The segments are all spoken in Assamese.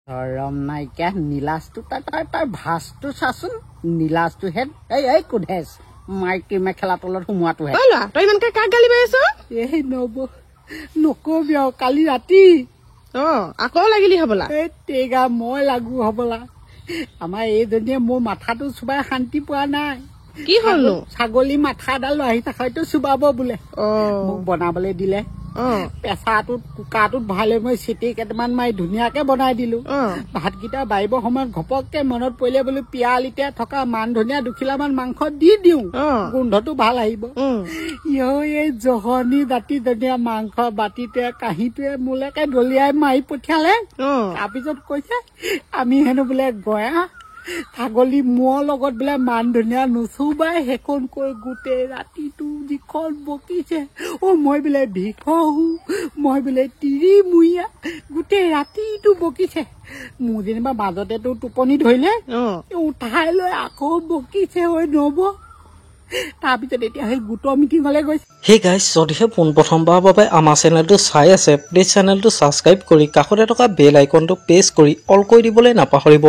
Ram naikah nilas tu tar bhastu sasun nilas tu head ei kudhes maiki mekhela tolor humwa tu head ola toi man ka gali baiso ei nobo nokobio kali rati ako lagili hবলা ei tega moi lagu hবলা ama ei jenie mo matha tu subai shanti poa nai ki holno sagoli matha dal ahi thakaitu subabo bule মোক বনাবলে দিলে পেছাটোত কুকাটোত ভালে মই সিটি কেটামান মাই ধুনিয়াকে বনাই দিলু ভাতকিটা বাইব সময়ত ঘপককে মনত পইলে বলি পিয়ালিতে থকা মান ধনিয়া দুখিলামান মাংস দি দিউ গুন্ধটো ভাল আহিব ইয়ো এই জহনি দাতি ধনিয়া মাংস বাটিতে কাহিটোৱে মুলেকে দলিয়াই মাই পঠিয়ালে তাৰপিছত কৈছে আমি হেনো বলে গয়া ছাগলী মোৰ লগত বলে মান ধনিয়া নুচুবাই হেকন কৈ গুটে ৰাতিটো যিখন বকিছে মই বলে ভিখো মই বলে তিৰি মুইয়া গুটে ৰাতিটো বকিছে মোৰ যেনিবা মাজতে তো টোপনি ধৰিলে উঠাই লৈ আকৌ বকিছে নব তাৰপিছত এতিয়া সেই গোটৰ মিটিঙলৈ গৈছে হে গাইজ যদিহে পোনপ্ৰথমবাৰৰ বাবে আমাৰ চেনেলটো চাই আছে প্লিজ চেনেলটো ছাবস্ক্ৰাইব কৰি কাষতে থকা বেল আইকনটো প্ৰেছ কৰি অল কৰি দিবলৈ নাপাহৰিব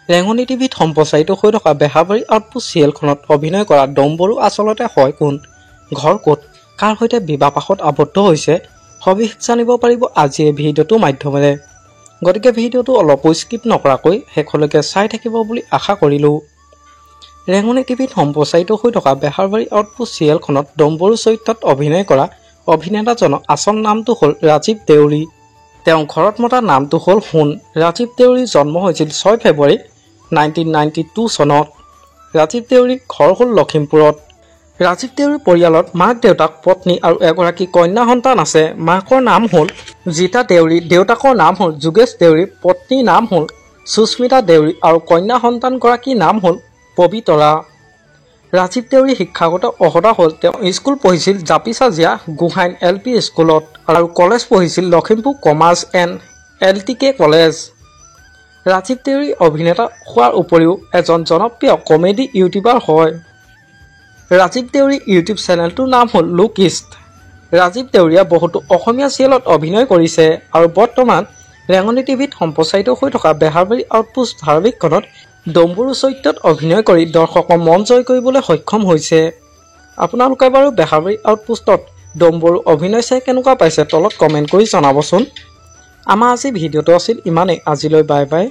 ৰেঙনি টিভিত সম্প্ৰচাৰিত হৈ থকা বেহাবাৰী আউটপোষ্ট চিৰিয়েলখনত অভিনয় কৰা ডম্বৰু আচলতে হয় কোন ঘৰ ক'ত কাৰ সৈতে বিবাহপাশত আবদ্ধ হৈছে সবিশেষ জানিব পাৰিব আজি এই ভিডিঅ'টোৰ মাধ্যমেৰে গতিকে ভিডিঅ'টো অলপো স্কিপ নকৰাকৈ শেষলৈকে চাই থাকিব বুলি আশা কৰিলোঁ ৰেঙনি টিভিত সম্প্ৰচাৰিত হৈ থকা বেহাবাৰী আউটপোষ্ট চিৰিয়েলখনত ডম্বৰু চৰিত্ৰত অভিনয় কৰা অভিনেতাজনৰ আচল নামটো হ'ল ৰাজীৱ দেউৰী তেওঁ ঘৰত মতা নামটো হ'ল সোণ ৰাজীৱ দেউৰীৰ জন্ম হৈছিল 6 ফেব্ৰুৱাৰী 1992 চনত ৰাজীৱ দেউৰীৰ ঘৰ হ'ল লখিমপুৰত ৰাজীৱ দেউৰীৰ পৰিয়ালত মাক দেউতাক পত্নী আৰু এগৰাকী কন্যা সন্তান আছে মাকৰ নাম হ'ল জিতা দেউৰী দেউতাকৰ নাম হ'ল যোগেশ দেউৰী পত্নীৰ নাম হ'ল সুস্মিতা দেউৰী আৰু কন্যা সন্তানগৰাকীৰ নাম হ'ল পবিতৰা ৰাজীৱ দেউৰী শিক্ষাগত অৰ্হতা হ'ল তেওঁ স্কুল পঢ়িছিল জাপিচাজিয়া গোহাইন LP স্কুলত আৰু কলেজ পঢ়িছিল Lakhimpur commerce and LTK college Rajiv Deori অভিনেতা হোৱাৰ উপৰিও এজন জনপ্ৰিয় কমেডি ইউটিউবাৰ হয় ৰাজীৱ দেউৰীৰ ইউটিউব চেনেলটোৰ নাম হ'ল লুকিষ্ট ৰাজীৱ দেউৰীয়ে বহুতো অসমীয়া চিৰিয়েলত অভিনয় কৰিছে আৰু বৰ্তমান ৰেঙনি টিভিত সম্প্ৰচাৰিত হৈ থকা বেহাবাৰী আউটপোষ্ট ধাৰাবাহিকখনত ডম্বৰু চৰিত্ৰত অভিনয় কৰি দৰ্শকৰ মন জয় কৰিবলৈ সক্ষম হৈছে আপোনালোকে বাৰু বেহাবাৰী আউটপোষ্টত ডম্বৰু অভিনয় চাই কেনেকুৱা পাইছে তলত কমেণ্ট কৰি জনাবচোন আমাৰ আজি ভিডিঅ'টো আছিল ইমানেই আজিলৈ বাই বাই